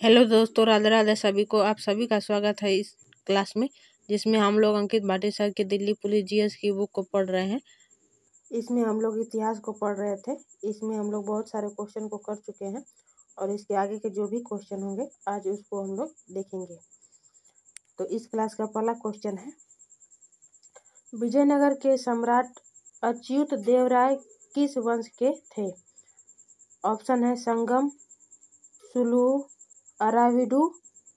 Hello दोस्तों, राधे राधे सभी को। आप सभी का स्वागत है इस क्लास में, जिसमें हम लोग अंकित भाटी सर के दिल्ली पुलिस जीएस की बुक को पढ़ रहे हैं। इसमें हम लोग इतिहास को पढ़ रहे थे। इसमें हम लोग बहुत सारे क्वेश्चन को कर चुके हैं और इसके आगे के जो भी क्वेश्चन होंगे आज उसको हम लोग देखेंगे। तो इस क्लास का पहला क्वेश्चन है, विजयनगर के सम्राट अच्युत देव राय किस वंश के थे? ऑप्शन है संगम, सुलू, अराविडू,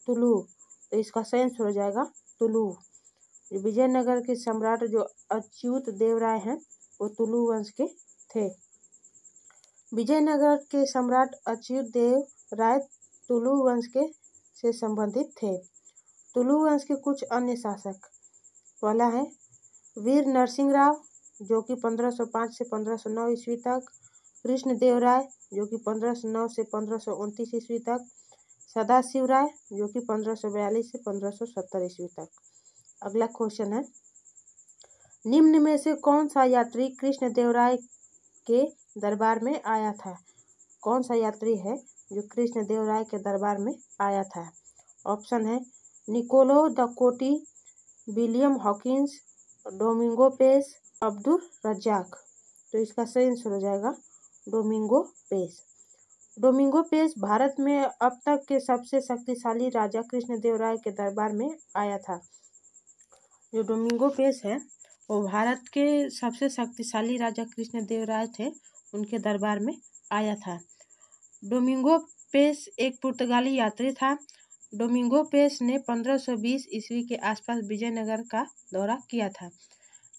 तुलु। तो इसका सही आंसर हो जाएगा तुलु। विजयनगर के सम्राट जो अच्युत देव राय हैं वो तुलु वंश के थे। विजयनगर के सम्राट अच्युत देव राय तुलु वंश के से संबंधित थे। तुलु वंश के कुछ अन्य शासक, पहला है वीर नरसिंह राव जो कि 1505 से 1509 ईस्वी तक, कृष्ण देव राय जो कि 1509 से 1529 ईस्वी तक, सदाशिव राय जो कि 1542 से 1570 ईस्वी तक। अगला क्वेश्चन है, निम्न में से कौन सा यात्री कृष्ण देव राय के दरबार में आया था? कौन सा यात्री है जो कृष्ण देव राय के दरबार में आया था? ऑप्शन है निकोलो द कोटी, William Hawkins, Domingo Paes, Abdul Razzaq. तो इसका सही आंसर हो जाएगा Domingo Paes. Domingo Paes Bharat में अब तक के सबसे शक्तिशाली राजा कृष्णदेव राय के दरबार में आया था। जो डोमिंगो पेस है वो भारत के सबसे शक्तिशाली राजा कृष्णदेव राय थे, उनके दरबार में आया था। डोमिंगो पेस एक पुर्तगाली यात्री था। डोमिंगो पेस ने 1520 ईस्वी के आसपास विजयनगर का दौरा किया था।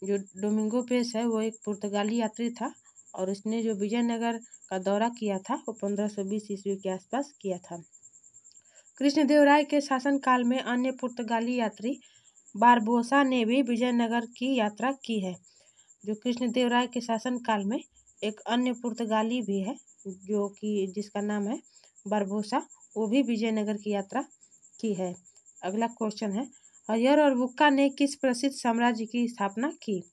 जो डोमिंगो पेस है वो एक पुर्तगाली यात्री था और उसने जो विजयनगर का दौरा किया था वो 1520 ईस्वी के आसपास किया था। कृष्णदेव राय के शासनकाल में अन्य पुर्तगाली यात्री बारबोसा ने भी विजयनगर की यात्रा की है। जो कृष्णदेव राय के शासनकाल में एक अन्य पुर्तगाली भी है जो कि जिसका नाम है बारबोसा, वो भी विजयनगर की यात्रा की है। अगला क्वेश्चन है, हरिहर और बुक्का ने किस प्रसिद्ध साम्राज्य की स्थापना की?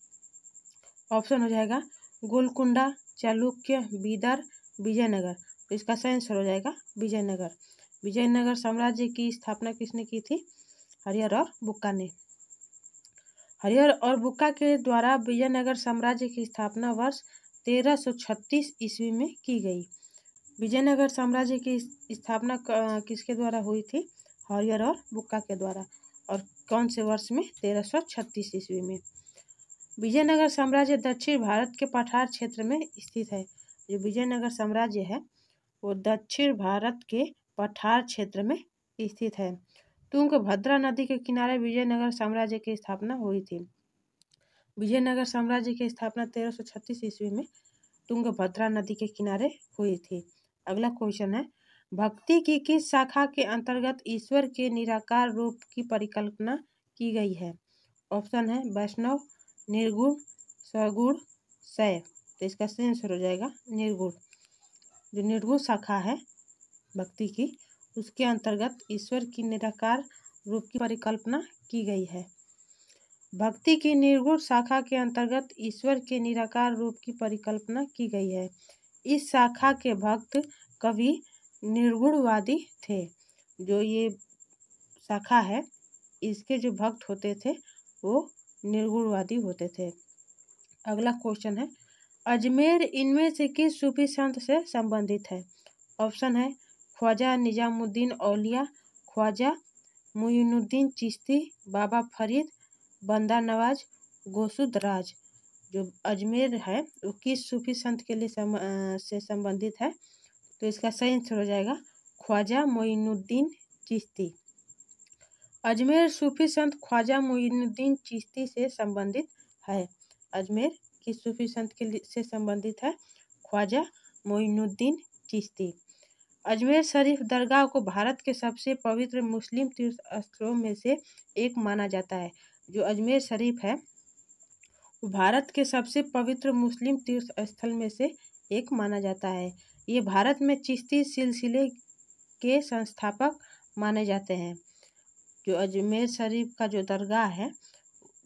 ऑप्शन हो जाएगा गोलकुंडा, चालुक्य, बीदर, विजयनगर। तो इसका सही आंसर हो जाएगा विजयनगर। विजयनगर साम्राज्य की स्थापना किसने की थी? हरिहर और बुक्का ने। हरिहर और बुक्का के द्वारा विजयनगर साम्राज्य की स्थापना वर्ष 1336 ईस्वी में की गई। विजयनगर साम्राज्य की स्थापना किसके द्वारा हुई थी? हरिहर और बुक्का के द्वारा। और कौन से वर्ष में? 1336 ईस्वी में। विजयनगर साम्राज्य दक्षिण भारत के पठार क्षेत्र में स्थित है। जो विजयनगर साम्राज्य है वो दक्षिण भारत के पठार क्षेत्र में स्थित है। तुंगभद्रा नदी के किनारे विजयनगर साम्राज्य की स्थापना हुई थी। विजयनगर साम्राज्य की स्थापना 1336 ईस्वी में तुंगभद्रा नदी के किनारे हुई थी। अगला क्वेश्चन है, भक्ति की किस शाखा के अंतर्गत ईश्वर के निराकार रूप की परिकल्पना की गई है? ऑप्शन है वैष्णव, निर्गुण, सगुण, शैव। तो इसका सही आंसर हो जाएगा निर्गुण। जो निर्गुण शाखा है भक्ति की, उसके अंतर्गत ईश्वर की निराकार रूप की परिकल्पना की गई है। भक्ति की निर्गुण शाखा के अंतर्गत ईश्वर के निराकार रूप की परिकल्पना की गई है। इस शाखा के भक्त कवि निर्गुणवादी थे। जो ये शाखा है इसके जो भक्त होते थे वो निर्गुणवादी होते थे। अगला क्वेश्चन है, अजमेर इनमें से किस सूफी संत से संबंधित है? ऑप्शन है ख्वाजा निजामुद्दीन औलिया, ख्वाजा मुइनुद्दीन चिश्ती, बाबा फरीद, बंदा नवाज, गौसुद राज। जो अजमेर है वो किस सूफी संत के लिए से संबंधित है? तो इसका सही आंसर हो जाएगा ख्वाजा मुइनुद्दीन चिश्ती। अजमेर सूफी संत ख्वाजा मुइनुद्दीन चिश्ती से संबंधित है। अजमेर किस सूफी संत के से संबंधित है? ख्वाजा मुइनुद्दीन चिश्ती। अजमेर शरीफ दरगाह को भारत के सबसे पवित्र मुस्लिम तीर्थ स्थलों में से एक माना जाता है। जो अजमेर शरीफ है वो भारत के सबसे पवित्र मुस्लिम तीर्थ स्थल में से एक माना जाता है। ये भारत में चिश्ती सिलसिले के संस्थापक माने जाते हैं। जो अजमेर शरीफ का जो दरगाह है,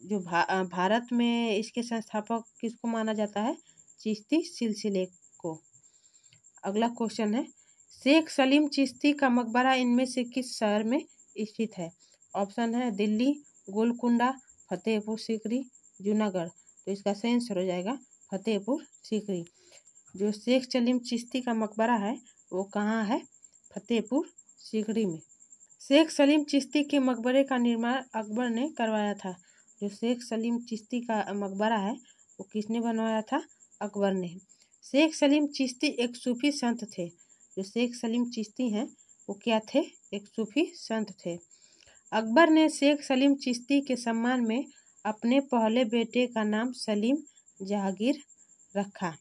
जो भारत में इसके संस्थापक किसको माना जाता है? चिश्ती सिलसिले को। अगला क्वेश्चन है, शेख सलीम चिश्ती का मकबरा इनमें से किस शहर में स्थित है? ऑप्शन है दिल्ली, गोलकुंडा, फतेहपुर सीकरी, जूनागढ़। तो इसका सही आंसर हो जाएगा फतेहपुर सीकरी। जो शेख सलीम चिश्ती का मकबरा है वो कहाँ है? फतेहपुर सीकरी में। शेख सलीम चिश्ती के मकबरे का निर्माण अकबर ने करवाया था। जो शेख सलीम चिश्ती का मकबरा है वो किसने बनवाया था? अकबर ने। शेख सलीम चिश्ती एक सूफी संत थे। जो शेख सलीम चिश्ती हैं वो क्या थे? एक सूफी संत थे। अकबर ने शेख सलीम चिश्ती के सम्मान में अपने पहले बेटे का नाम सलीम जहांगीर रखा।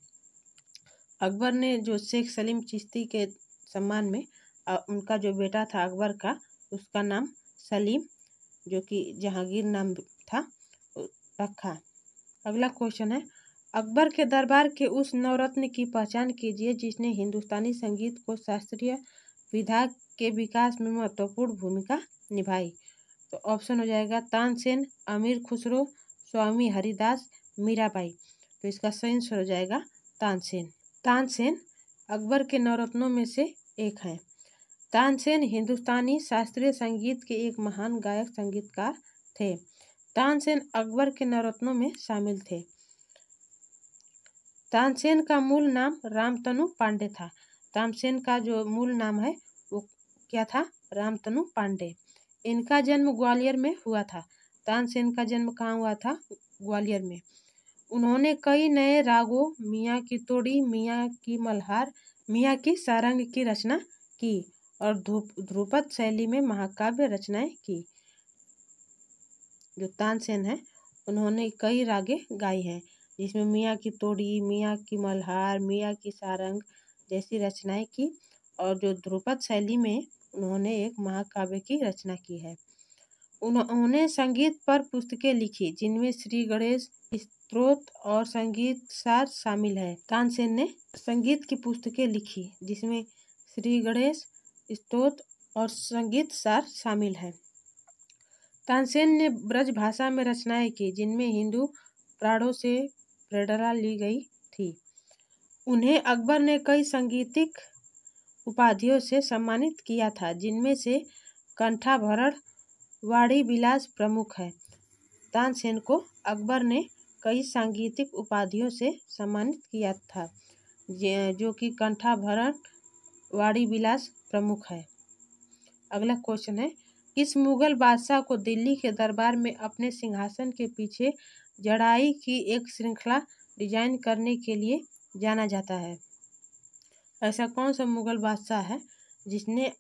अकबर ने जो शेख सलीम चिश्ती के सम्मान में उनका जो बेटा था अकबर का, उसका नाम सलीम जो कि जहांगीर नाम था रखा। अगला क्वेश्चन है, अकबर के दरबार के उस नवरत्न की पहचान कीजिए जिसने हिंदुस्तानी संगीत को शास्त्रीय विधा के विकास में महत्वपूर्ण भूमिका निभाई। तो ऑप्शन हो जाएगा तानसेन, अमीर खुसरो, स्वामी हरिदास, मीराबाई। तो इसका सही आंसर हो जाएगा तानसेन। तानसेन अकबर के नवरत्नों में से एक हैं। तानसेन हिंदुस्तानी शास्त्रीय संगीत के एक महान गायक संगीतकार थे। तानसेन अकबर के नवरत्नों में शामिल थे। तानसेन का मूल नाम रामतनु पांडे था। तानसेन का जो मूल नाम है वो क्या था? रामतनु पांडे। इनका जन्म ग्वालियर में हुआ था। तानसेन का जन्म कहाँ हुआ था? ग्वालियर में। उन्होंने कई नए रागों मियाँ की तोड़ी, मियाँ की मल्हार, मियाँ की सारंग की रचना की और ध्रुपद शैली में महाकाव्य रचनाएं की। जो तानसेन है उन्होंने कई रागें गाई हैं जिसमें मियाँ की तोड़ी, मियाँ की मल्हार, मियाँ की सारंग जैसी रचनाएं की और जो ध्रुपद शैली में उन्होंने एक महाकाव्य की रचना की है। उन्होंने संगीत पर पुस्तकें लिखी जिनमें श्री गणेश स्तोत्र और संगीत सार शामिल है। तानसेन ने संगीत की पुस्तकें लिखी जिसमें श्री गणेश स्तोत्र और संगीत सार शामिल है। तानसेन ने ब्रज भाषा में रचनाएं की जिनमें हिंदू प्राणों से प्रेरणा ली गई थी। उन्हें अकबर ने कई सांगीतिक उपाधियों से सम्मानित किया था जिनमें से कंठाभरण, वाणी विलास प्रमुख है। तानसेन को अकबर ने कई सांगीतिक उपाधियों से सम्मानित किया था जो कि कंठाभरण, वाणी विलास प्रमुख है। अगला क्वेश्चन है, इस मुगल बादशाह को दिल्ली के दरबार में अपने सिंहासन के पीछे जड़ाई की एक श्रृंखला डिजाइन करने के लिए जाना जाता है? ऐसा कौन सा मुगल बादशाह है जिसने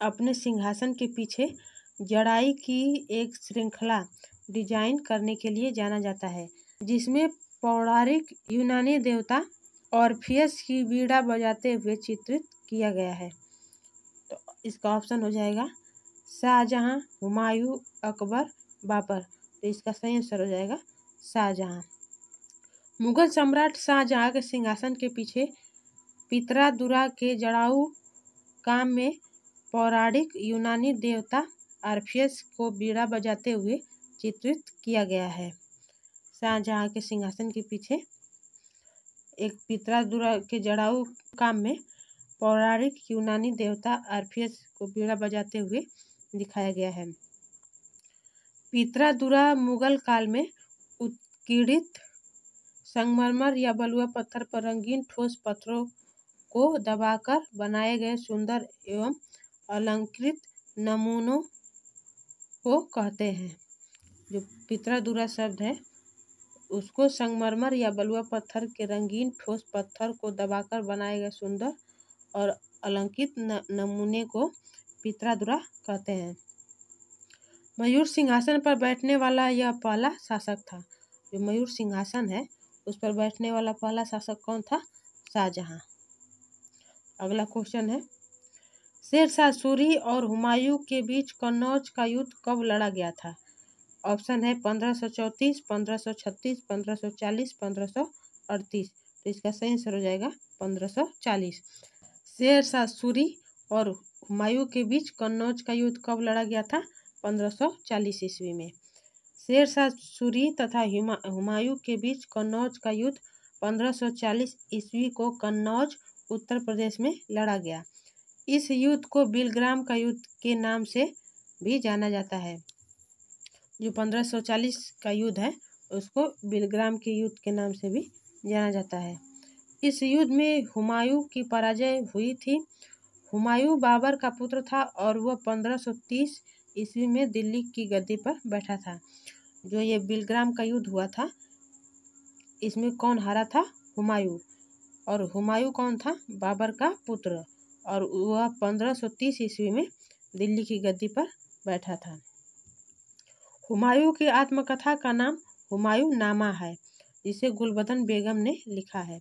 अपने सिंहासन के पीछे जड़ाई की एक श्रृंखला डिजाइन करने के लिए जाना जाता है जिसमें पौराणिक यूनानी देवता ऑर्फियस की वीणा बजाते हुए चित्रित किया गया है? तो इसका ऑप्शन हो जाएगा शाहजहां, हुमायूं, अकबर, बाबर। तो इसका सही आंसर हो जाएगा शाहजहां। मुगल सम्राट शाहजहां के सिंहासन के पीछे पित्रा-दुरा के जड़ाऊ काम में पौराणिक यूनानी देवता ऑर्फियस को वीणा बजाते हुए चित्रित किया गया है। शाहजहां के सिंहासन के पीछे एक पित्रा-दुरा के जड़ाऊ काम में पौराणिक यूनानी देवता ऑर्फियस को वीणा बजाते हुए दिखाया गया है। पित्रा-दुरा मुगल काल में उत्कीर्णित संगमरमर या बलुआ पत्थर पर रंगीन ठोस पत्थरों को दबाकर बनाए गए सुंदर एवं अलंकृत नमूनों को कहते हैं। जो पित्रा-दुरा शब्द है उसको संगमरमर या बलुआ पत्थर के रंगीन ठोस पत्थर को दबाकर बनाए गए सुंदर और अलंकृत नमूने को पित्रा-दुरा कहते हैं। मयूर सिंहासन पर बैठने वाला यह पहला शासक था। जो मयूर सिंहासन है उस पर बैठने वाला पहला शासक कौन था? शाहजहां। अगला क्वेश्चन है, शेरशाह सूरी और हुमायूं के बीच कन्नौज का युद्ध कब लड़ा गया था? ऑप्शन है 1534, 1536, 1540, 1538। तो इसका सही आंसर हो जाएगा 1540। शेरशाह सूरी और हुमायूं के बीच कन्नौज का युद्ध कब लड़ा गया था? 1540 ईस्वी में। शेरशाह सूरी तथा हुमायूं के बीच कन्नौज का युद्ध 1540 ईस्वी को कन्नौज उत्तर प्रदेश में लड़ा गया। इस युद्ध को बिलग्राम का युद्ध के नाम से भी जाना जाता है। जो 1540 का युद्ध है उसको बिलग्राम के युद्ध के नाम से भी जाना जाता है। इस युद्ध में हुमायूं की पराजय हुई थी। हुमायूं बाबर का पुत्र था और वह 1530 ईस्वी में दिल्ली की गद्दी पर बैठा था। जो ये बिलग्राम का युद्ध हुआ था इसमें कौन हारा था? हुमायूं। और हुमायूं कौन था? बाबर का पुत्र, और वह 1530 ईस्वी में दिल्ली की गद्दी पर बैठा था। हुमायूं की आत्मकथा का नाम हुमायूं नामा है, जिसे गुलबदन बेगम ने लिखा है।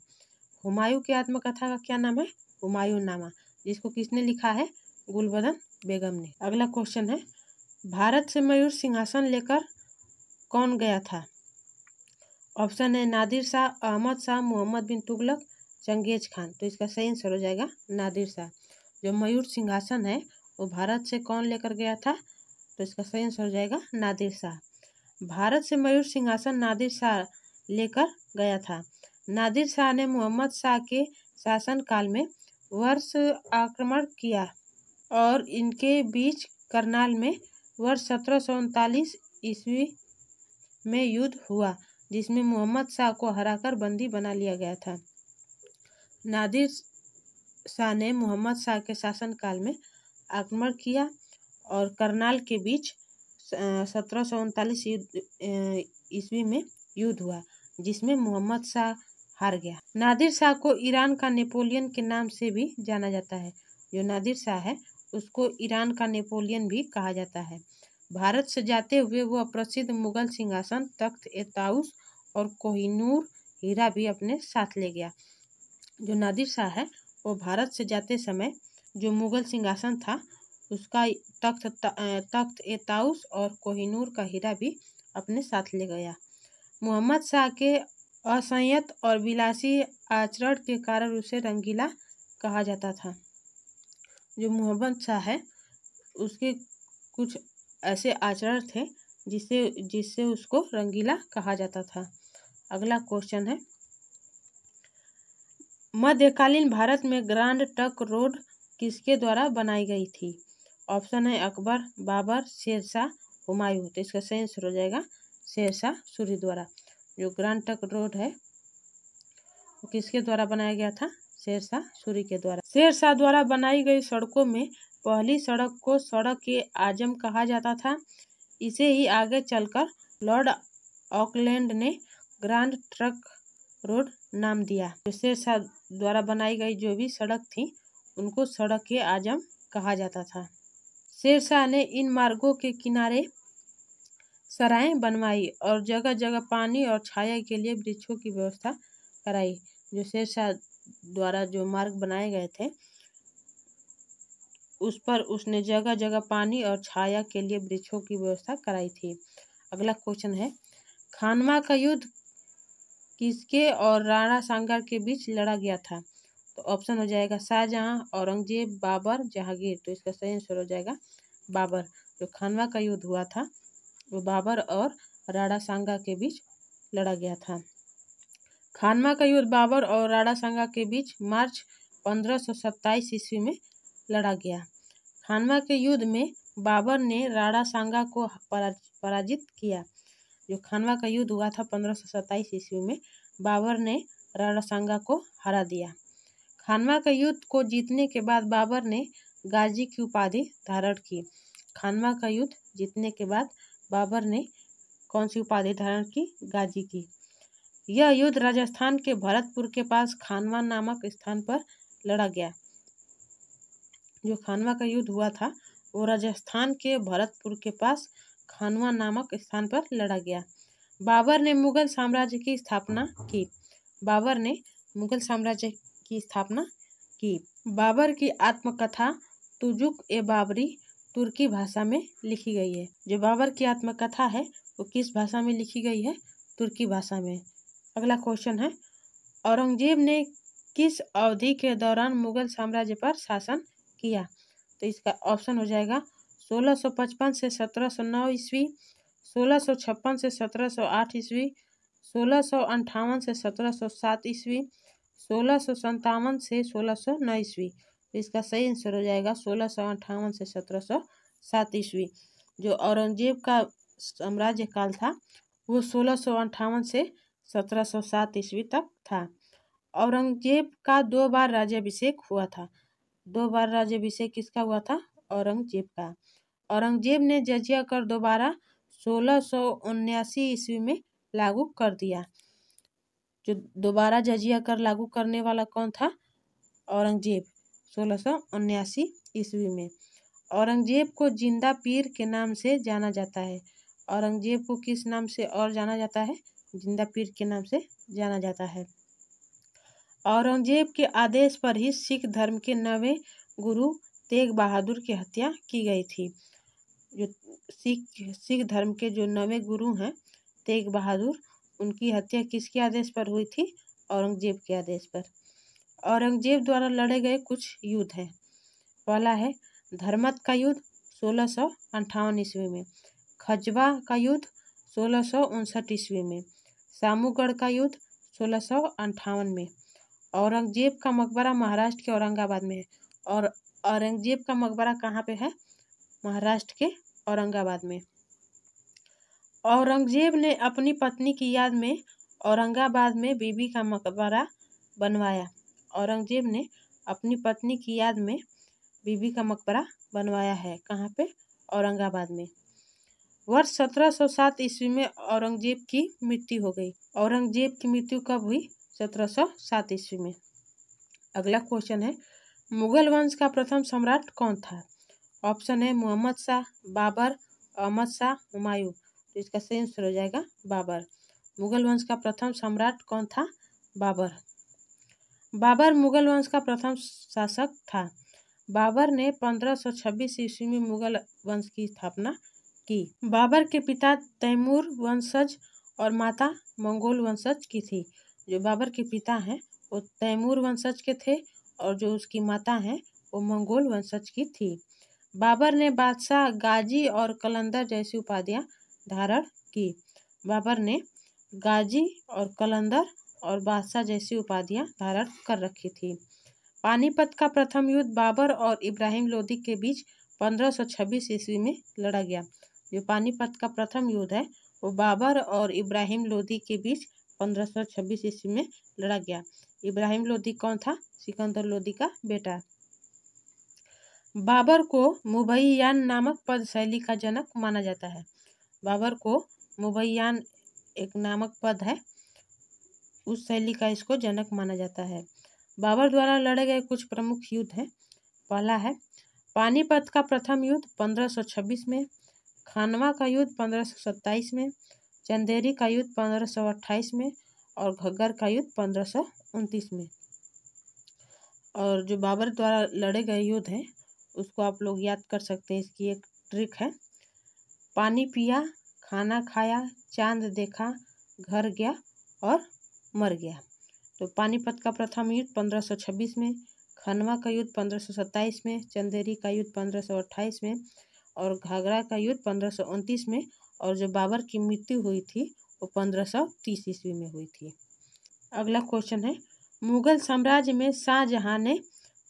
हुमायूं की आत्मकथा का क्या नाम है? हुमायूं नामा, जिसको किसने लिखा है? गुलबदन बेगम ने। अगला क्वेश्चन है, भारत से मयूर सिंहासन लेकर कौन गया था? ऑप्शन है नादिर शाह, अहमद शाह, मोहम्मद बिन तुगलक, चंगेज खान। तो इसका सही आंसर हो जाएगा नादिर शाह। जो मयूर सिंहासन है वो भारत से कौन लेकर गया था? तो इसका सही आंसर हो जाएगा नादिर शाह। भारत से मयूर सिंहासन नादिर शाह लेकर गया था। नादिर शाह ने मोहम्मद शाह के शासनकाल में वर्ष आक्रमण किया और इनके बीच करनाल में वर्ष 1739 ईस्वी में युद्ध हुआ, जिसमें मोहम्मद शाह को हराकर बंदी बना लिया गया था। नादिर शाह ने मोहम्मद शाह के शासनकाल में आक्रमण किया और करनाल के बीच 1739 ईस्वी में युद्ध हुआ, जिसमें मोहम्मद शाह हार गया। नादिर शाह को ईरान का नेपोलियन के नाम से भी जाना जाता है। जो नादिर शाह है उसको ईरान का नेपोलियन भी कहा जाता है। भारत से जाते हुए वह प्रसिद्ध मुगल सिंहासन तख्त-ए-ताउस और कोहिनूर हीरा भी अपने साथ ले गया। जो नादिर शाह है वो भारत से जाते समय जो मुगल सिंहासन था उसका तख्त-ए-ताउस और कोहिनूर का हीरा भी अपने साथ ले गया। मोहम्मद शाह के असंयत और विलासी आचरण के कारण उसे रंगीला कहा जाता था। जो मोहम्मद शाह है उसके कुछ ऐसे आचरण थे जिससे उसको रंगीला कहा जाता था। अगला क्वेश्चन है, मध्यकालीन भारत में ग्रांड ट्रंक रोड किसके द्वारा बनाई गई थी? ऑप्शन है अकबर, बाबर, शेरशाह, हुमायूं। तो इसका सही आंसर हो जाएगा शेरशाह सूरी द्वारा। जो ग्रांड ट्रंक रोड है वो किसके द्वारा बनाया गया था? शेरशाह सूरी के द्वारा। शेरशाह द्वारा बनाई गई सड़कों में पहली सड़क को सड़क-ए-आजम कहा जाता था। इसे ही आगे चलकर लॉर्ड ऑकलैंड ने ग्रांड ट्रंक रोड नाम दिया। तो शेरशाह द्वारा बनाई गई जो भी सड़क थी उनको सड़क-ए-आजम कहा जाता था। शेरशाह ने इन मार्गों के किनारे सराहें बनवाई और जगह जगह पानी और छाया के लिए वृक्षों की व्यवस्था कराई। जो शेरशाह द्वारा जो मार्ग बनाए गए थे उस पर उसने जगह जगह पानी और छाया के लिए वृक्षों की व्यवस्था कराई थी। अगला क्वेश्चन है, खानवा का युद्ध किसके और राणा सांगा के बीच लड़ा गया था? तो ऑप्शन हो जाएगा शाहजहां, औरंगजेब, बाबर, जहांगीर। तो इसका सही आंसर हो जाएगा बाबर। जो खानवा का युद्ध हुआ था वो बाबर और राणा सांगा के बीच लड़ा गया था। खानवा का युद्ध बाबर और राणा सांगा के बीच मार्च 1527 ईस्वी में लड़ा गया। खानवा के युद्ध में बाबर ने राणा सांगा को पराजित किया। जो खानवा का युद्ध हुआ था 1527 ईस्वी में बाबर ने राणा सांगा को हरा दिया। खानवा का युद्ध को जीतने के बाद बाबर ने गाजी की उपाधि धारण की। खानवा का युद्ध जीतने के बाद बाबर ने कौन सी उपाधि धारण की? गाजी की। यह युद्ध राजस्थान के भरतपुर के पास खानवा नामक स्थान पर लड़ा गया। जो खानवा का युद्ध हुआ था वो राजस्थान के भरतपुर के पास खानवा नामक स्थान पर लड़ा गया। बाबर ने मुगल साम्राज्य की स्थापना की। बाबर ने मुगल साम्राज्य की स्थापना की। बाबर की आत्मकथा तुजुक-ए-बाबरी तुर्की भाषा में लिखी गई है। जो बाबर की आत्मकथा है वो किस भाषा में लिखी गई है? तुर्की भाषा में। अगला क्वेश्चन है, औरंगजेब ने किस अवधि के दौरान मुगल साम्राज्य पर शासन किया? तो इसका ऑप्शन हो जाएगा 1655 से 1709 ईस्वी, 1656 से 1708 ईस्वी, 1658 से 1707 ईस्वी, 1657 से 1609 ईस्वी। तो इसका सही आंसर हो जाएगा 1658 से 1707 ईस्वी। जो औरंगजेब का साम्राज्य काल था वो 1658 से 1707 ईस्वी तक था। औरंगजेब का 2 बार राज्याभिषेक हुआ था। 2 बार राज्याभिषेक किसका हुआ था? औरंगजेब का। औरंगजेब ने जजिया कर दोबारा 1679 ईस्वी में लागू कर दिया। जो दोबारा जजिया कर लागू करने वाला कौन था? औरंगजेब, 1679 ईस्वी में। औरंगजेब को जिंदा पीर के नाम से जाना जाता है। औरंगजेब को किस नाम से और जाना जाता है? जिंदा पीर के नाम से जाना जाता है। औरंगजेब के आदेश पर ही सिख धर्म के 9वें गुरु तेग बहादुर की हत्या की गई थी। जो सिख धर्म के जो 9वें गुरु हैं तेग बहादुर, उनकी हत्या किसके आदेश पर हुई थी? औरंगजेब के आदेश पर। औरंगजेब द्वारा लड़े गए कुछ युद्ध हैं। पहला है धर्मत का युद्ध 1658 ईस्वी में, खजवा का युद्ध 1659 ईस्वी में, सामूगढ़ का युद्ध 1658 में। औरंगजेब का मकबरा महाराष्ट्र के औरंगाबाद में है। और औरंगजेब का मकबरा कहाँ पे है? महाराष्ट्र के औरंगाबाद में। औरंगजेब ने अपनी पत्नी की याद में औरंगाबाद में बीबी का मकबरा बनवाया। औरंगजेब ने अपनी पत्नी की याद में बीबी का मकबरा बनवाया है। कहाँ पे? औरंगाबाद में। वर्ष 1707 ईस्वी में औरंगजेब की मृत्यु हो गई। औरंगजेब की मृत्यु कब हुई? 1707 ईस्वी में। अगला क्वेश्चन है मुगल वंश का प्रथम सम्राट कौन था? ऑप्शन है मोहम्मद शाह, बाबर, अहमद शाह, हुमायूं। तो इसका सही आंसर हो जाएगा बाबर। मुगल वंश का प्रथम सम्राट कौन था? बाबर। बाबर मुगल वंश का प्रथम शासक था। बाबर ने 1526 ईस्वी में मुगल वंश की स्थापना की। बाबर के पिता तैमूर वंशज और माता मंगोल वंशज की थी। जो बाबर के पिता हैं वो तैमूर वंशज के थे और जो उसकी माता हैं वो मंगोल वंशज की थी। बाबर ने बादशाह, गाजी और कलंदर जैसी उपाधियां धारण की। बाबर ने गाजी और कलंदर और बादशाह जैसी उपाधियां धारण कर रखी थी। पानीपत का प्रथम युद्ध बाबर और इब्राहिम लोदी के बीच 1526 ईस्वी में लड़ा गया। जो पानीपत का प्रथम युद्ध है वो बाबर और इब्राहिम लोदी के बीच 1526 ईस्वी में लड़ा गया। इब्राहिम लोदी कौन था? सिकंदर लोदी का बेटा। बाबर को मुबैयान नामक पद शैली का जनक माना जाता है। बाबर को मुबैयान एक नामक पद है, उस शैली का इसको जनक माना जाता है। बाबर द्वारा लड़े गए कुछ प्रमुख युद्ध हैं। पहला है पानीपत का प्रथम युद्ध 1526 में, खानवा का युद्ध 1527 में, चंदेरी का युद्ध 1528 में और घग्गर का युद्ध 1529 में। और जो बाबर द्वारा लड़े गए युद्ध हैं उसको आप लोग याद कर सकते हैं। इसकी एक ट्रिक है, पानी पिया, खाना खाया, चांद देखा, घर गया और मर गया। तो पानीपत का प्रथम युद्ध 1526 में, खनवा का युद्ध 1527 में, चंदेरी का युद्ध 1528 में और घाघरा का युद्ध 1529 में। और जो बाबर की मृत्यु हुई थी वो 1530 ईस्वी में हुई थी। अगला क्वेश्चन है मुगल साम्राज्य में शाहजहां ने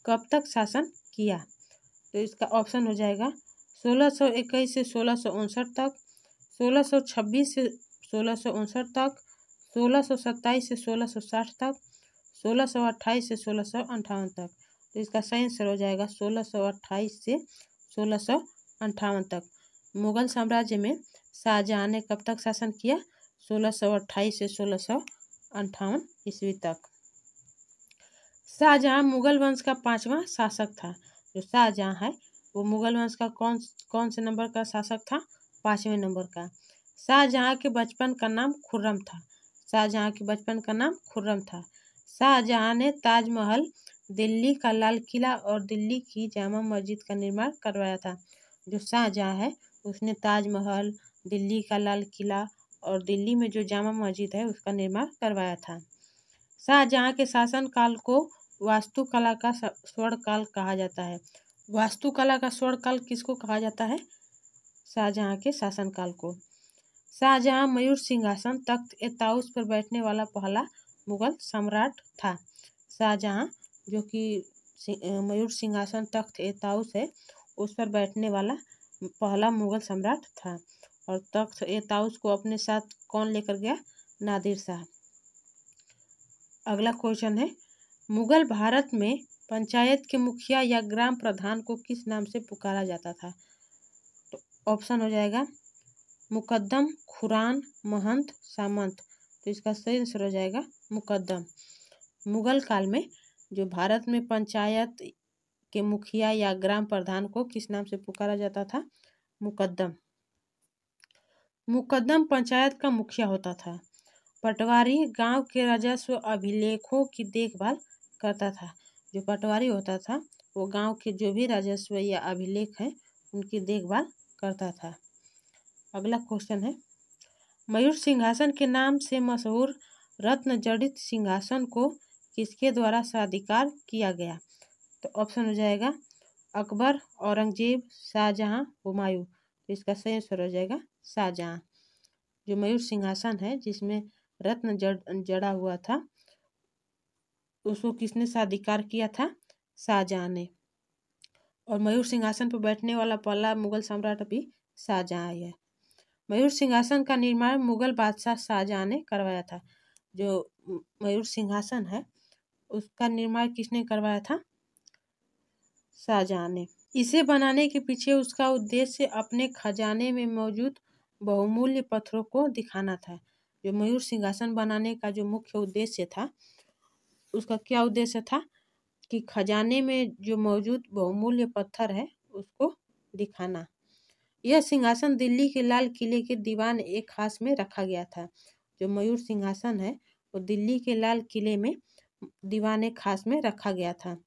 कब तक शासन किया? तो इसका ऑप्शन हो जाएगा 1621 से 1659 तक, 1626 से 1659 तक, 1627 से 1660 तक, 1628 से 1658 तक। तो इसका सही आंसर हो जाएगा 1628 से 1658 तक। मुगल साम्राज्य में शाहजहां ने कब तक शासन किया? 1628 से 1658 ईस्वी तक। शाहजहां मुगल वंश का 5वां शासक था। जो शाहजहां है वो मुगल वंश का कौन से नंबर का शासक था? 5वें नंबर का। शाहजहां के बचपन का नाम खुर्रम था। शाहजहां के बचपन का नाम खुर्रम था। शाहजहां ने ताजमहल, दिल्ली का लाल किला और दिल्ली की जामा मस्जिद का निर्माण करवाया था। जो शाहजहां है उसने ताजमहल, दिल्ली का लाल किला और दिल्ली में जो जामा मस्जिद है उसका निर्माण करवाया था। शाहजहां के शासन काल को वास्तुकला का स्वर्ण काल कहा जाता है। वास्तुकला का स्वर्ण काल किसको कहा जाता है? शाहजहां के शासनकाल को। शाहजहां मयूर सिंहासन तख्त ए ताउस पर बैठने वाला पहला मुगल सम्राट था। शाहजहां, जो कि मयूर सिंहासन तख्त ए ताउस है उस पर बैठने वाला पहला मुगल सम्राट था। और तख्त ए ताउस को अपने साथ कौन लेकर गया? नादिर शाह। अगला क्वेश्चन है, मुगल भारत में पंचायत के मुखिया या ग्राम प्रधान को किस नाम से पुकारा जाता था? तो ऑप्शन हो जाएगा मुकद्दम, खुरान, महंत, सामंत। तो इसका सही आंसर हो जाएगा मुकद्दम। मुगल काल में जो भारत में पंचायत के मुखिया या ग्राम प्रधान को किस नाम से पुकारा जाता था? मुकद्दम। मुकद्दम पंचायत का मुखिया होता था। पटवारी गांव के राजस्व अभिलेखों की देखभाल करता था। जो पटवारी होता था वो गांव के जो भी राजस्व या अभिलेख हैं उनकी देखभाल करता था। अगला क्वेश्चन है, मयूर सिंहासन के नाम से मशहूर रत्न जड़ित सिंहासन को किसके द्वारा स्वाधिकार किया गया? तो ऑप्शन हो जाएगा अकबर, औरंगजेब, शाहजहां, हुमायूं। तो इसका सही आंसर हो जाएगा शाहजहां। जो मयूर सिंहासन है जिसमें रत्न जड़ा हुआ था उसको किसने स्वाधिकार किया था? शाहजहां ने। और मयूर सिंहासन पर बैठने वाला पहला मुगल सम्राट भी शाहजहां है। मयूर सिंहासन का निर्माण मुगल बादशाह शाहजहां ने करवाया था। जो मयूर सिंहासन है उसका निर्माण किसने करवाया था? शाहजहां ने। इसे बनाने के पीछे उसका उद्देश्य अपने खजाने में मौजूद बहुमूल्य पत्थरों को दिखाना था। जो मयूर सिंहासन बनाने का जो मुख्य उद्देश्य था उसका क्या उद्देश्य था कि खजाने में जो मौजूद बहुमूल्य पत्थर है उसको दिखाना। यह सिंहासन दिल्ली के लाल किले के दीवान ए खास में रखा गया था। जो मयूर सिंहासन है वो दिल्ली के लाल किले में दीवान ए खास में रखा गया था।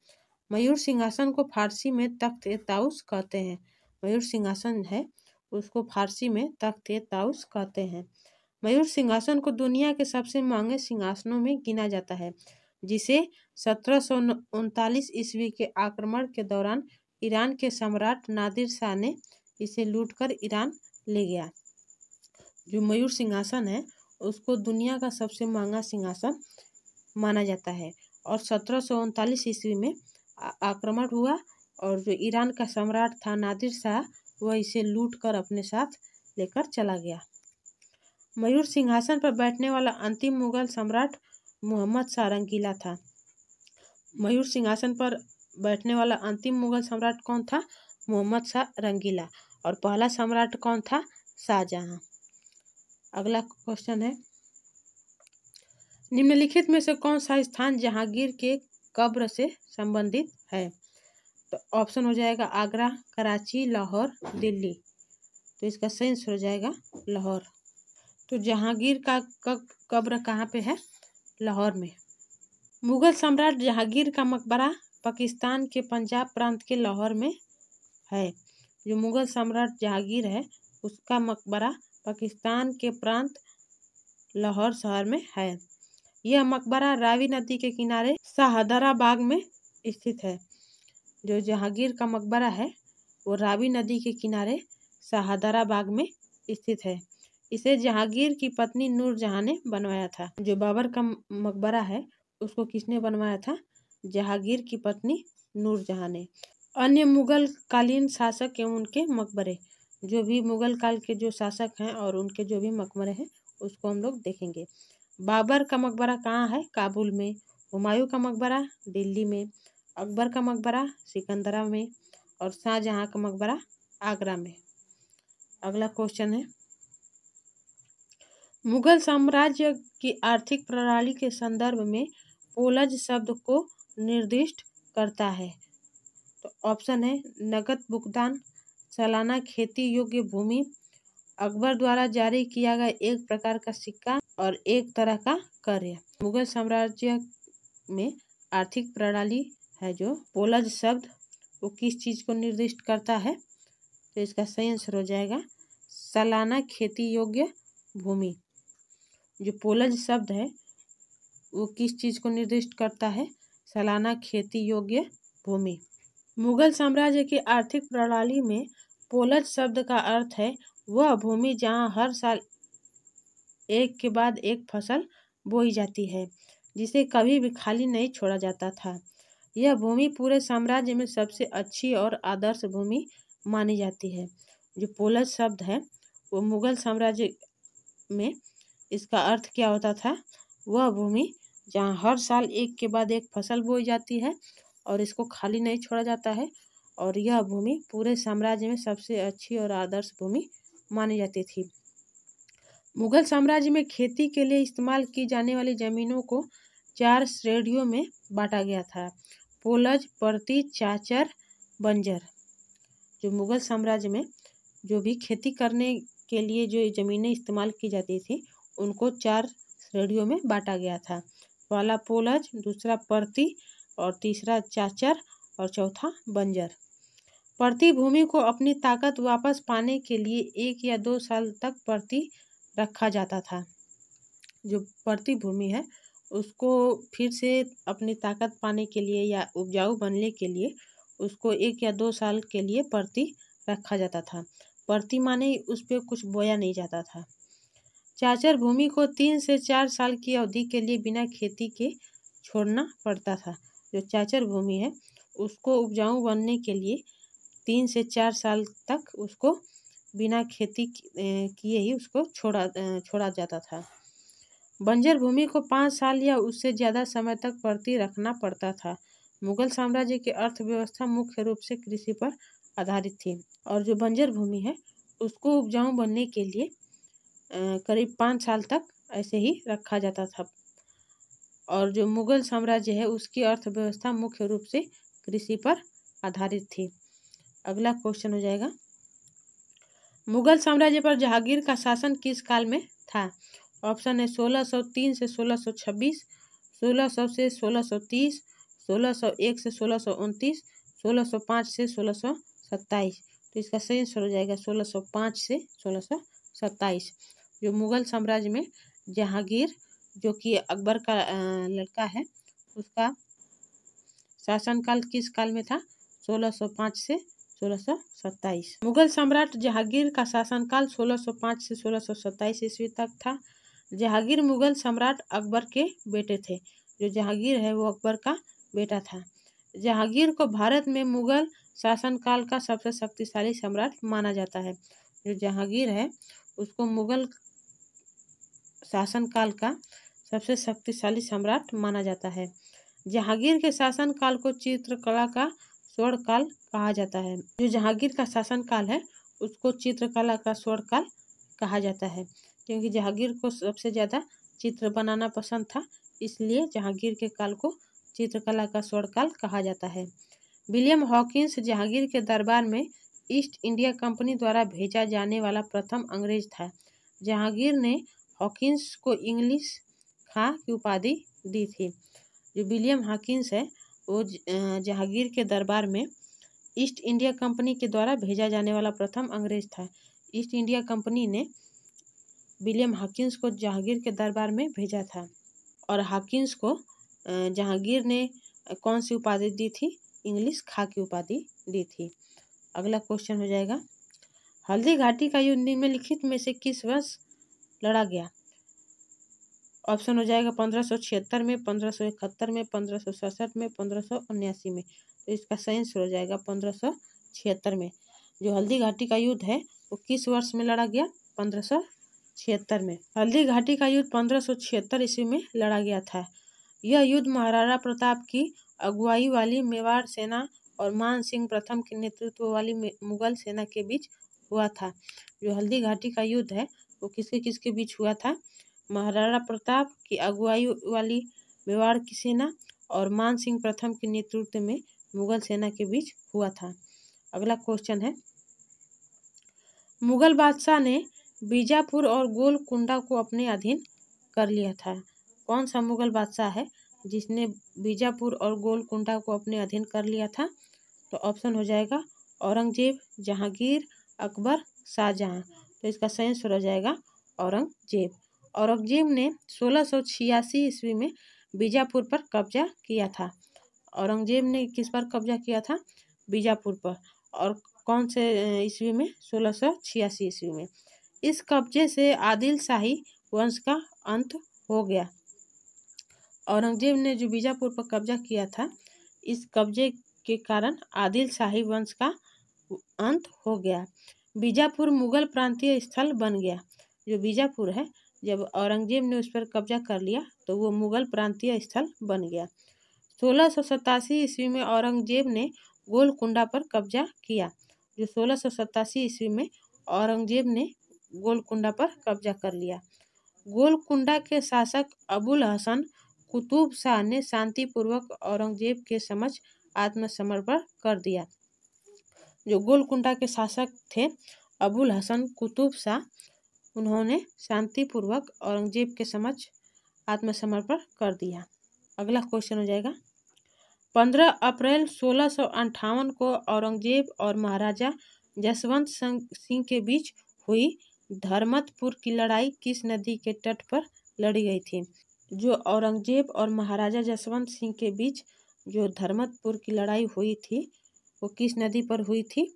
मयूर सिंहासन को फारसी में तख्त ए ताउस कहते हैं। मयूर सिंहासन है उसको फारसी में तख्त ए ताउस कहते हैं। मयूर सिंहासन को दुनिया के सबसे महंगे सिंहासनों में गिना जाता है, जिसे 1739 ईस्वी के आक्रमण के दौरान ईरान के सम्राट नादिर शाह ने इसे लूटकर ईरान ले गया। जो मयूर सिंहासन है उसको दुनिया का सबसे महंगा सिंहासन माना जाता है। और 1739 ईस्वी में आक्रमण हुआ और जो ईरान का सम्राट था नादिर शाह वह इसे लूटकर अपने साथ लेकर चला गया। मयूर सिंहासन पर बैठने वाला अंतिम मुगल सम्राट मोहम्मद शाह रंगीला था। मयूर सिंहासन पर बैठने वाला अंतिम मुगल सम्राट कौन था? मोहम्मद शाह रंगीला। और पहला सम्राट कौन था? शाहजहां। अगला क्वेश्चन है, निम्नलिखित में से कौन सा स्थान जहांगीर के कब्र से संबंधित है? तो ऑप्शन हो जाएगा आगरा, कराची, लाहौर, दिल्ली। तो इसका सही आंसर हो जाएगा लाहौर। तो जहांगीर का कब्र कहाँ पे है? लाहौर में। मुगल सम्राट जहांगीर का मकबरा पाकिस्तान के पंजाब प्रांत के लाहौर में है। जो मुगल सम्राट जहांगीर है उसका मकबरा पाकिस्तान के प्रांत लाहौर शहर में है। यह मकबरा रावी नदी के किनारे शाहदरा बाग में स्थित है। जो जहांगीर का मकबरा है वो रावी नदी के किनारे शाहदरा बाग में स्थित है। इसे जहांगीर की पत्नी नूरजहां ने बनवाया था। जो बाबर का मकबरा है उसको किसने बनवाया था? जहांगीर की पत्नी नूरजहां ने। अन्य मुगल कालीन शासक एवं उनके मकबरे, जो भी मुगल काल के जो शासक हैं और उनके जो भी मकबरे हैं उसको हम लोग देखेंगे। बाबर का मकबरा कहाँ है? काबुल में। हुमायूं का मकबरा दिल्ली में। अकबर का मकबरा सिकंदरा में। और शाहजहां का मकबरा आगरा में। अगला क्वेश्चन है, मुगल साम्राज्य की आर्थिक प्रणाली के संदर्भ में पोलज शब्द को निर्दिष्ट करता है। तो ऑप्शन है नगद भुगतान, सालाना खेती योग्य भूमि, अकबर द्वारा जारी किया गया एक प्रकार का सिक्का और एक तरह का कर। मुगल साम्राज्य में आर्थिक प्रणाली है जो पोलज शब्द वो किस चीज़ को निर्दिष्ट करता है? तो इसका सही आंसर हो जाएगा सालाना खेती योग्य भूमि। जो पोलज शब्द है वो किस चीज़ को निर्दिष्ट करता है? सालाना खेती योग्य भूमि। मुगल साम्राज्य की आर्थिक प्रणाली में पोलज शब्द का अर्थ है वह भूमि जहां हर साल एक के बाद एक फसल बोई जाती है। जिसे कभी भी खाली नहीं छोड़ा जाता था। यह भूमि पूरे साम्राज्य में सबसे अच्छी और आदर्श भूमि मानी जाती है। जो पोलज शब्द है वो मुगल साम्राज्य में इसका अर्थ क्या होता था? वह भूमि जहाँ हर साल एक के बाद एक फसल बोई जाती है और इसको खाली नहीं छोड़ा जाता है, और यह भूमि पूरे साम्राज्य में सबसे अच्छी और आदर्श भूमि मानी जाती थी। मुगल साम्राज्य में खेती के लिए इस्तेमाल की जाने वाली जमीनों को 4 श्रेणियों में बांटा गया था। पोलज, पर्ती, चाचर, बंजर। जो मुगल साम्राज्य में जो भी खेती करने के लिए जो ज़मीनें इस्तेमाल की जाती थी उनको 4 श्रेणियों में बांटा गया था। पहला पोलज, दूसरा पर्ती और तीसरा चाचर और चौथा बंजर। पर्ती भूमि को अपनी ताकत वापस पाने के लिए 1 या 2 साल तक पर्ती रखा जाता था। जो पर्ती भूमि है उसको फिर से अपनी ताकत पाने के लिए या उपजाऊ बनने के लिए उसको 1 या 2 साल के लिए पर्ती रखा जाता था। पर्ती माने उस पर कुछ बोया नहीं जाता था। चाचर भूमि को 3 से 4 साल की अवधि के लिए बिना खेती के छोड़ना पड़ता था। जो चाचर भूमि है उसको उपजाऊ बनने के लिए 3 से 4 साल तक उसको बिना खेती किए ही उसको छोड़ा जाता था। बंजर भूमि को 5 साल या उससे ज़्यादा समय तक पर्ती रखना पड़ता था। मुगल साम्राज्य की अर्थव्यवस्था मुख्य रूप से कृषि पर आधारित थी, और जो बंजर भूमि है उसको उपजाऊ बनने के लिए करीब 5 साल तक ऐसे ही रखा जाता था। और जो मुगल साम्राज्य है उसकी अर्थव्यवस्था मुख्य रूप से कृषि पर आधारित थी। अगला क्वेश्चन हो जाएगा, मुगल साम्राज्य पर जहांगीर का शासन किस काल में था? ऑप्शन है 1603 से 1626, 1600 से 1630, 1601 से 1629, 1605 से 1627। तो इसका सही आंसर हो जाएगा 1605 से 1627। जो मुगल साम्राज्य में जहांगीर जो कि अकबर का लड़का है उसका शासनकाल किस काल में था? 1605 से 1627। मुगल सम्राट जहांगीर का शासनकाल 1605 से 1627 ईस्वी तक था। जहांगीर मुगल सम्राट अकबर के बेटे थे। जो जहांगीर है वो अकबर का बेटा था। जहांगीर को भारत में मुगल शासनकाल का सबसे शक्तिशाली सम्राट माना जाता है। जो जहांगीर है उसको मुगल शासनकाल का सबसे शक्तिशाली सम्राट माना जाता है। जहांगीर के शासनकाल को चित्रकला का स्वर्णकाल कहा जाता है। जो जहांगीर का शासनकाल है उसको चित्रकला का स्वर्णकाल कहा जाता है, क्योंकि जहांगीर को सबसे ज़्यादा चित्र बनाना पसंद था, इसलिए जहांगीर के काल को चित्रकला का स्वर्णकाल कहा जाता है। विलियम हॉकिंस जहांगीर के दरबार में ईस्ट इंडिया कंपनी द्वारा भेजा जाने वाला प्रथम अंग्रेज था। जहांगीर ने हॉकिंस को इंग्लिश खां की उपाधि दी थी। जो विलियम हॉकिंस है वो जहांगीर के दरबार में ईस्ट इंडिया कंपनी के द्वारा भेजा जाने वाला प्रथम अंग्रेज था। ईस्ट इंडिया कंपनी ने विलियम हॉकिंस को जहांगीर के दरबार में भेजा था, और हॉकिंस को जहांगीर ने कौन सी उपाधि दी थी? इंग्लिश खां की उपाधि दी थी। अगला क्वेश्चन हो जाएगा, हल्दी घाटी का युद्ध निम्नलिखित में से किस वर्ष लड़ा गया? ऑप्शन हो जाएगा 1576 में, 1571 में, 1567 में, 1579 में। तो इसका सही आंसर हो जाएगा 1576 में। जो हल्दी घाटी का युद्ध है वो किस वर्ष में लड़ा गया? 1576 में। हल्दी घाटी का युद्ध 1576 ईस्वी में लड़ा गया था। यह युद्ध महाराणा प्रताप की अगुवाई वाली मेवाड़ सेना और मान सिंह प्रथम के नेतृत्व वाली मुगल सेना के बीच हुआ था। जो हल्दी घाटी का युद्ध है वो किसके किसके बीच हुआ था? महाराणा प्रताप की अगुवाई वाली मेवाड़ की सेना और मान सिंह प्रथम के नेतृत्व में मुगल सेना के बीच हुआ था। अगला क्वेश्चन है, मुगल बादशाह ने बीजापुर और गोलकुंडा को अपने अधीन कर लिया था। कौन सा मुगल बादशाह है जिसने बीजापुर और गोलकुंडा को अपने अधीन कर लिया था? तो ऑप्शन हो जाएगा औरंगजेब, जहांगीर, अकबर, शाहजहां। तो इसका सही आंसर हो जाएगा औरंगजेब। औरंगजेब ने 1686 ईस्वी में बीजापुर पर कब्जा किया था। औरंगजेब ने किस पर कब्जा किया था? बीजापुर पर। और कौन से ईस्वी में? 1686 ईस्वी में। इस कब्जे से आदिल शाही वंश का अंत हो गया। औरंगजेब ने जो बीजापुर पर कब्जा किया था, इस कब्जे के कारण आदिल शाही वंश का अंत हो गया। बीजापुर मुगल प्रांतीय स्थल बन गया। जो बीजापुर है, जब औरंगजेब ने उस पर कब्जा कर लिया तो वो मुगल प्रांतीय स्थल बन गया। 1687 ईस्वी में औरंगजेब ने गोलकुंडा पर कब्जा किया। जो 1687 ईस्वी में औरंगजेब ने गोलकुंडा पर कब्जा कर लिया। गोलकुंडा के शासक अबुल हसन कुतुब शाह ने शांतिपूर्वक औरंगजेब के समक्ष आत्मसमर्पण कर दिया। जो गोलकुंडा के शासक थे अबुल हसन कुतुब शाह, उन्होंने शांतिपूर्वक औरंगजेब के समक्ष आत्मसमर्पण कर दिया। अगला क्वेश्चन हो जाएगा, 15 अप्रैल 1658 को औरंगजेब और महाराजा जसवंत सिंह के बीच हुई धर्मतपुर की लड़ाई किस नदी के तट पर लड़ी गई थी? जो औरंगजेब और महाराजा जसवंत सिंह के बीच जो धर्मतपुर की लड़ाई हुई थी, वो किस नदी पर हुई थी?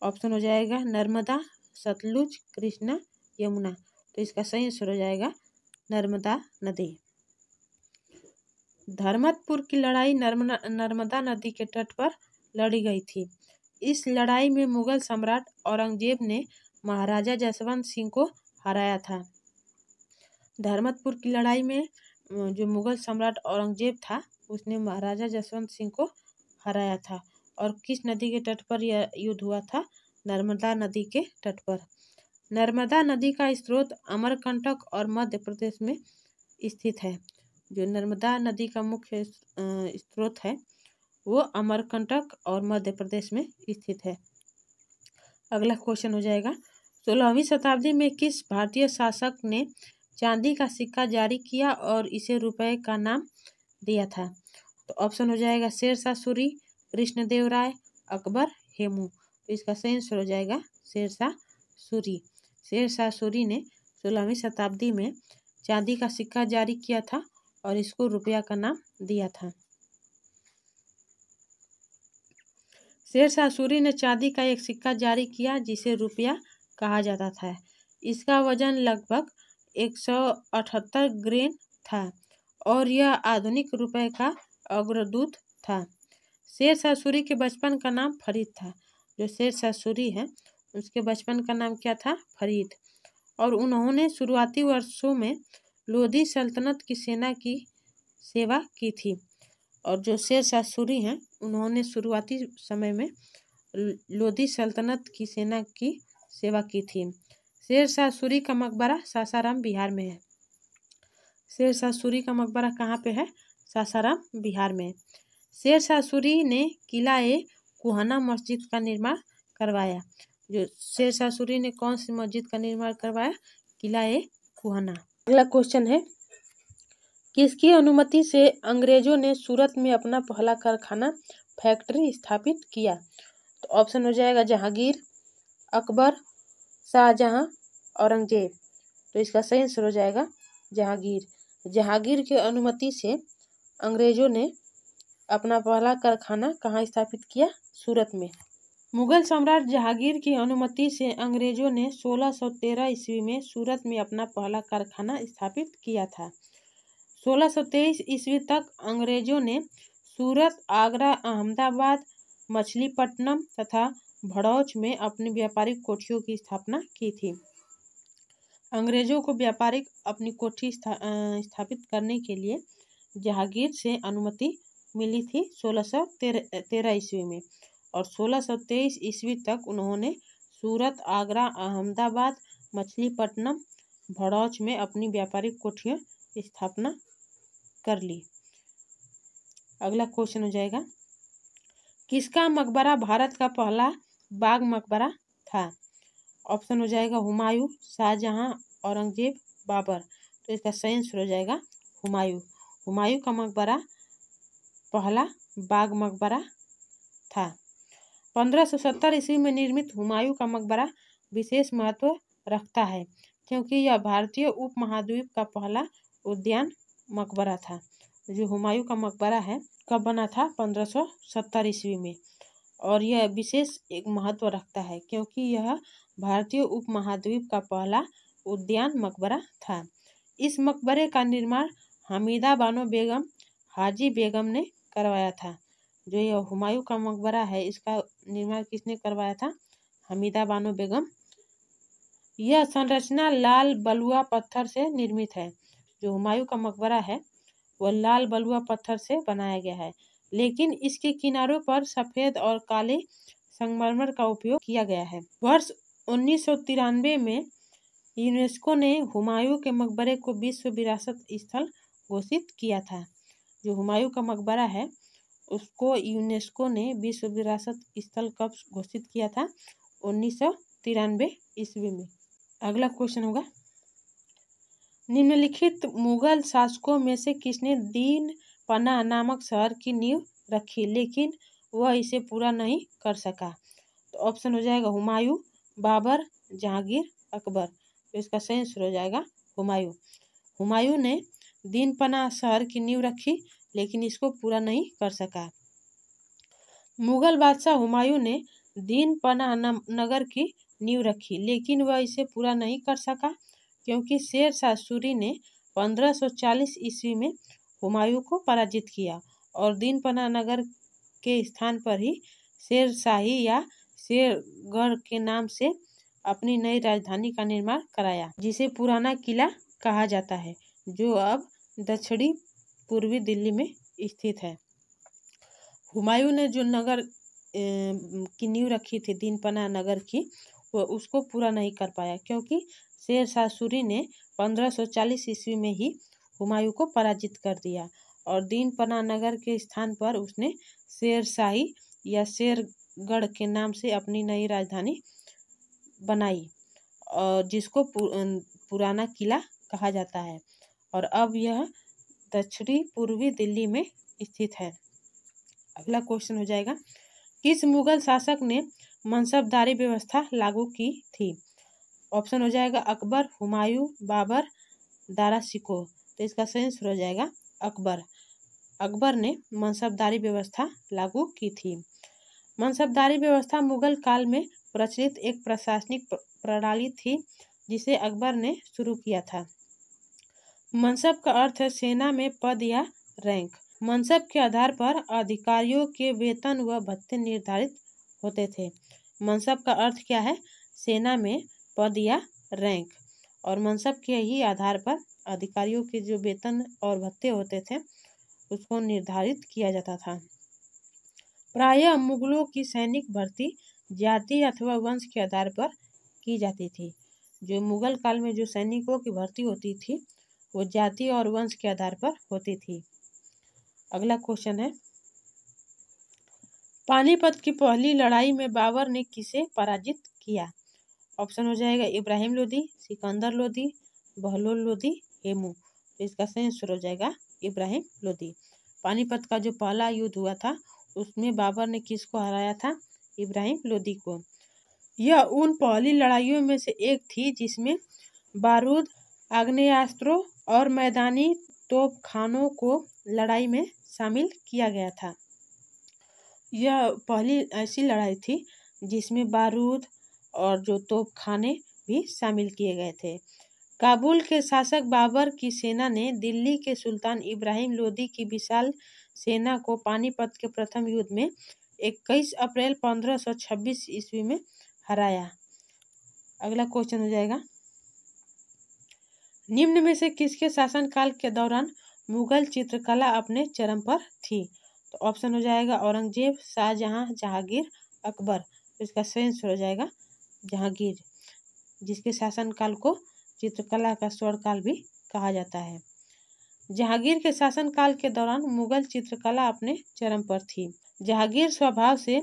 ऑप्शन हो जाएगा नर्मदा, सतलुज, कृष्णा, यमुना। तो इसका सही आंसर हो जाएगा नर्मदा नदी। धर्मतपुर की लड़ाई नर्मदा नदी के तट पर लड़ी गई थी। इस लड़ाई में मुगल सम्राट औरंगजेब ने महाराजा जसवंत सिंह को हराया था। धर्मतपुर की लड़ाई में जो मुगल सम्राट औरंगजेब था, उसने महाराजा जसवंत सिंह को हराया था। और किस नदी के तट पर यह युद्ध हुआ था? नर्मदा नदी के तट पर। नर्मदा नदी का स्रोत अमरकंटक और मध्य प्रदेश में स्थित है। जो नर्मदा नदी का मुख्य स्रोत है वो अमरकंटक और मध्य प्रदेश में स्थित है। अगला क्वेश्चन हो जाएगा, 16वीं शताब्दी में किस भारतीय शासक ने चांदी का सिक्का जारी किया और इसे रुपए का नाम दिया था? तो ऑप्शन हो जाएगा शेरशाह सूरी, कृष्णदेवराय, अकबर, हेमू। तो इसका सही आंसर हो जाएगा शेरशाह सूरी। शेरशाह सूरी ने 16वीं शताब्दी में चांदी का सिक्का जारी किया था और इसको रुपया का नाम दिया था। शेरशाह सूरी ने चांदी का एक सिक्का जारी किया जिसे रुपया कहा जाता था। इसका वजन लगभग 178 ग्रेन था और यह आधुनिक रुपए का अग्रदूत था। शेरशाह सूरी के बचपन का नाम फरीद था। जो शेरशाह सूरी है उसके बचपन का नाम क्या था? फरीद। और उन्होंने शुरुआती वर्षों में लोधी सल्तनत की सेना की सेवा की थी। और जो शेरशाह सूरी हैं उन्होंने शुरुआती समय में लोधी सल्तनत की सेना की सेवा की थी। शेरशाह सूरी का मकबरा सासाराम बिहार में है। शेरशाह सूरी का मकबरा कहाँ पे है? सासाराम बिहार में। शेरशाह सूरी ने किला ए कुहाना मस्जिद का निर्माण करवाया। जो शेरशाह सूरी ने कौन सी मस्जिद का निर्माण करवाया? किला ए कुहाना। अगला क्वेश्चन है, किसकी अनुमति से अंग्रेजों ने सूरत में अपना पहला कारखाना फैक्ट्री स्थापित किया? तो ऑप्शन हो जाएगा जहांगीर, अकबर, शाहजहां, औरंगजेब। तो इसका सही आंसर हो जाएगा जहांगीर। जहांगीर की अनुमति से अंग्रेजों ने अपना पहला कारखाना कहाँ स्थापित किया? सूरत में। मुगल सम्राट जहांगीर की अनुमति से अंग्रेजों ने 1613 ईस्वी में सूरत में अपना पहला कारखाना स्थापित किया था। 1623 ईस्वी तक अंग्रेजों ने सूरत, आगरा, अहमदाबाद, मछलीपट्टनम तथा भड़ौच में अपनी व्यापारिक कोठियों की स्थापना की थी। अंग्रेजों को व्यापारिक अपनी कोठी स्थापित करने के लिए जहांगीर से अनुमति मिली थी 1613 ईस्वी में। और 1623 ईस्वी तक उन्होंने सूरत, आगरा, अहमदाबाद, मछलीपट्टनम, भड़ौच में अपनी व्यापारिक कोठियों की स्थापना कर ली। अगला क्वेश्चन हो जाएगा, किसका मकबरा भारत का पहला बाग मकबरा था? ऑप्शन हो जाएगा हुमायूं, शाहजहां, औरंगजेब, बाबर। तो इसका सही आंसर हो जाएगा हुमायूं। हुमायूं का मकबरा पहला बाग मकबरा था। 1570 ईस्वी में निर्मित हुमायूं का मकबरा विशेष महत्व रखता है क्योंकि यह भारतीय उपमहाद्वीप का पहला उद्यान मकबरा था। जो हुमायूं का मकबरा है कब बना था? 1570 ईस्वी में। और यह विशेष एक महत्व रखता है क्योंकि यह भारतीय उपमहाद्वीप का पहला उद्यान मकबरा था। इस मकबरे का निर्माण हमीदा बानो बेगम हाजी बेगम ने करवाया था। जो ये हुमायूं का मकबरा है इसका निर्माण किसने करवाया था? हमीदा बानो बेगम। यह संरचना लाल बलुआ पत्थर से निर्मित है। जो हुमायूं का मकबरा है वह लाल बलुआ पत्थर से बनाया गया है, लेकिन इसके किनारों पर सफ़ेद और काले संगमरमर का उपयोग किया गया है। वर्ष 1993 में यूनेस्को ने हुमायूं के मकबरे को विश्व विरासत स्थल घोषित किया था। जो हुमायूं का मकबरा है उसको यूनेस्को ने विश्व विरासत स्थल कब घोषित किया था? 1993 ईस्वी में। अगला क्वेश्चन होगा, निम्नलिखित मुगल शासकों में से किसने दीन पनाह नामक शहर की नींव रखी लेकिन वह इसे पूरा नहीं कर सका? तो ऑप्शन हो जाएगा हुमायूं, बाबर, जहांगीर, अकबर। तो इसका सही आंसर हो जाएगा हुमायूं। हुमायूं ने दीन पनाह शहर की नींव रखी लेकिन इसको पूरा नहीं कर सका। मुगल बादशाह हुमायूं ने दीन पनाह नगर की नींव रखी लेकिन वह इसे पूरा नहीं कर सका क्योंकि शेर शाह सूरी ने 1540 ईस्वी में हुमायूं को पराजित किया और दीन पनाह नगर के स्थान पर ही शेर शाही या शेरगढ़ के नाम से अपनी नई राजधानी का निर्माण कराया, जिसे पुराना किला कहा जाता है, जो अब दक्षिणी पूर्वी दिल्ली में स्थित है। हुमायूं ने जो नगर की नींव रखी थी दीन पनाह नगर की, वो उसको पूरा नहीं कर पाया क्योंकि शेर शाह सूरी ने 1540 ईस्वी में ही हुमायूं को पराजित कर दिया और दीन पनाह नगर के स्थान पर उसने शेर शाही या शेरगढ़ के नाम से अपनी नई राजधानी बनाई और जिसको पुराना किला कहा जाता है और अब यह दक्षिणी पूर्वी दिल्ली में स्थित है। अगला क्वेश्चन हो जाएगा, किस मुगल शासक ने मनसबदारी व्यवस्था लागू की थी? ऑप्शन हो जाएगा अकबर, हुमायूं, बाबर, दारा शिकोह। तो इसका सही आंसर हो जाएगा अकबर। अकबर ने मनसबदारी व्यवस्था लागू की थी। मनसबदारी व्यवस्था मुगल काल में प्रचलित एक प्रशासनिक प्रणाली थी जिसे अकबर ने शुरू किया था। मनसब का अर्थ है सेना में पद या रैंक। मनसब के आधार पर अधिकारियों के वेतन व भत्ते निर्धारित होते थे। मनसब का अर्थ क्या है? सेना में पद या रैंक, और मनसब के ही आधार पर अधिकारियों के जो वेतन और भत्ते होते थे उसको निर्धारित किया जाता था। प्रायः मुगलों की सैनिक भर्ती जाति अथवा वंश के आधार पर की जाती थी। जो मुगल काल में जो सैनिकों की भर्ती होती थी वो जाति और वंश के आधार पर होती थी। अगला क्वेश्चन है, पानीपत की पहली लड़ाई में बाबर ने किसे पराजित किया? ऑप्शन हो जाएगा इब्राहिम लोदी, सिकंदर लोदी, बहलोल लोदी, हेमू। तो इसका सही आंसर हो जाएगा इब्राहिम लोदी। पानीपत का जो पहला युद्ध हुआ था उसमें बाबर ने किसको हराया था? इब्राहिम लोदी को। यह उन पहली लड़ाइयों में से एक थी जिसमें बारूद, आग्नेयास्त्रों और मैदानी तोपखानों को लड़ाई में शामिल किया गया था। यह पहली ऐसी लड़ाई थी जिसमें बारूद और जो तोपखाने भी शामिल किए गए थे। काबुल के शासक बाबर की सेना ने दिल्ली के सुल्तान इब्राहिम लोदी की विशाल सेना को पानीपत के प्रथम युद्ध में 21 अप्रैल 1526 ईस्वी में हराया। अगला क्वेश्चन हो जाएगा, निम्न में से किसके शासनकाल के दौरान मुगल चित्रकला अपने चरम पर थी? तो ऑप्शन हो जाएगा औरंगजेब, शाहजहां, जहांगीर, अकबर। तो इसका सही आंसर हो जाएगा जहांगीर, जिसके शासनकाल को चित्रकला का स्वर्णकाल भी कहा जाता है। जहांगीर के शासनकाल के दौरान मुगल चित्रकला अपने चरम पर थी। जहांगीर स्वभाव से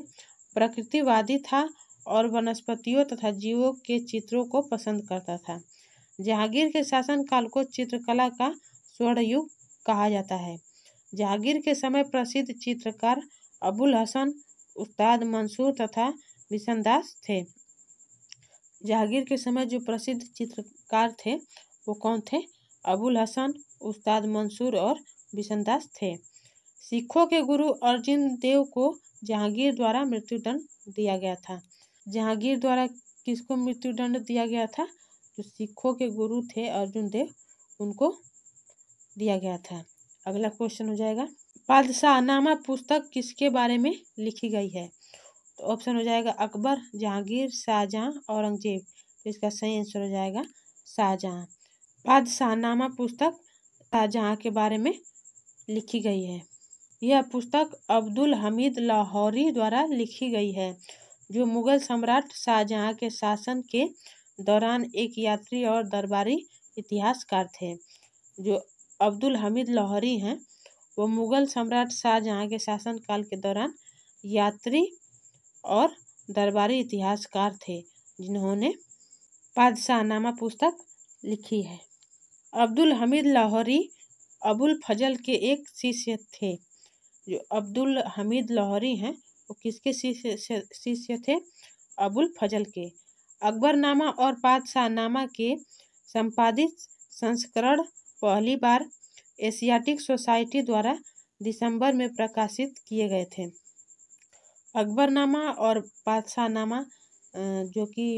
प्रकृतिवादी था और वनस्पतियों तथा जीवों के चित्रों को पसंद करता था। जहांगीर के शासनकाल को चित्रकला का स्वर्ण युग कहा जाता है। जहांगीर के समय प्रसिद्ध चित्रकार अबुल हसन, उस्ताद मंसूर तथा बिशनदास थे। जहांगीर के समय जो प्रसिद्ध चित्रकार थे वो कौन थे? अबुल हसन, उस्ताद मंसूर और बिशनदास थे। सिखों के गुरु अर्जुन देव को जहांगीर द्वारा मृत्युदंड दिया गया था। जहांगीर द्वारा किसको मृत्युदंड दिया गया था? जो सिखों के गुरु थे अर्जुन देव, उनको दिया गया था। अगला क्वेश्चन हो जाएगा, बादशाहनामा पुस्तक किसके बारे में लिखी गई है? तो ऑप्शन हो जाएगा अकबर, जहांगीर, शाहजहां, औरंगजेब। तो इसका सही आंसर हो जाएगा शाहजहां। बादशाहनामा पुस्तक शाहजहां के बारे में लिखी गई है। यह पुस्तक अब्दुल हमीद लाहौरी द्वारा लिखी गई है, जो मुगल सम्राट शाहजहां के शासन के दौरान एक यात्री और दरबारी इतिहासकार थे। जो अब्दुल हमीद लाहौरी हैं वो मुगल सम्राट शाहजहां के शासनकाल के दौरान यात्री और दरबारी इतिहासकार थे, जिन्होंने बादशाहनामा पुस्तक लिखी है। अब्दुल हमीद लाहौरी अबुल फजल के एक शिष्य थे। जो अब्दुल हमीद लाहौरी हैं वो किसके शिष्य थे? अबुल फजल के। अकबरनामा और बादशाहनामा के संपादित संस्करण पहली बार एशियाटिक सोसाइटी द्वारा दिसंबर में प्रकाशित किए गए थे। अकबरनामा और बादशाहनामा जो कि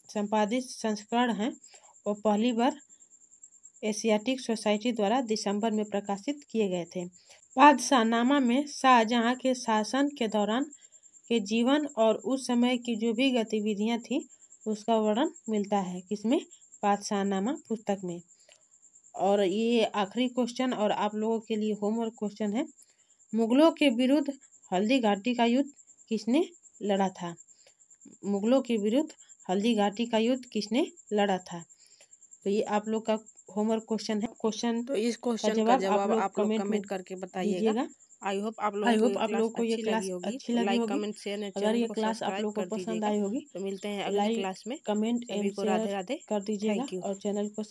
संपादित संस्करण हैं वो पहली बार एशियाटिक सोसाइटी द्वारा दिसंबर में प्रकाशित किए गए थे। बादशाहनामा में शाहजहां के शासन के दौरान के जीवन और उस समय की जो भी गतिविधियां थी उसका वर्णन मिलता है। किसमें? बादशाहनामा पुस्तक में। और ये आखिरी क्वेश्चन और आप लोगों के लिए होमवर्क क्वेश्चन है, मुगलों के विरुद्ध हल्दी घाटी का युद्ध किसने लड़ा था? मुगलों के विरुद्ध हल्दी घाटी का युद्ध किसने लड़ा था? तो ये आप लोग का होमवर्क क्वेश्चन है। क्वेश्चन तो इस क्वेश्चन का जवाब आप लोग कमेंट करके बताइएगा। आई होप आप लोगों को ये क्लास अच्छी लगी होगी। कमेंट शेयर अगर ये क्लास आप लोग को पसंद आई होगी तो मिलते हैं अगली क्लास में। कमेंट सभी को राधे राधे कर दीजिएगा और चैनल को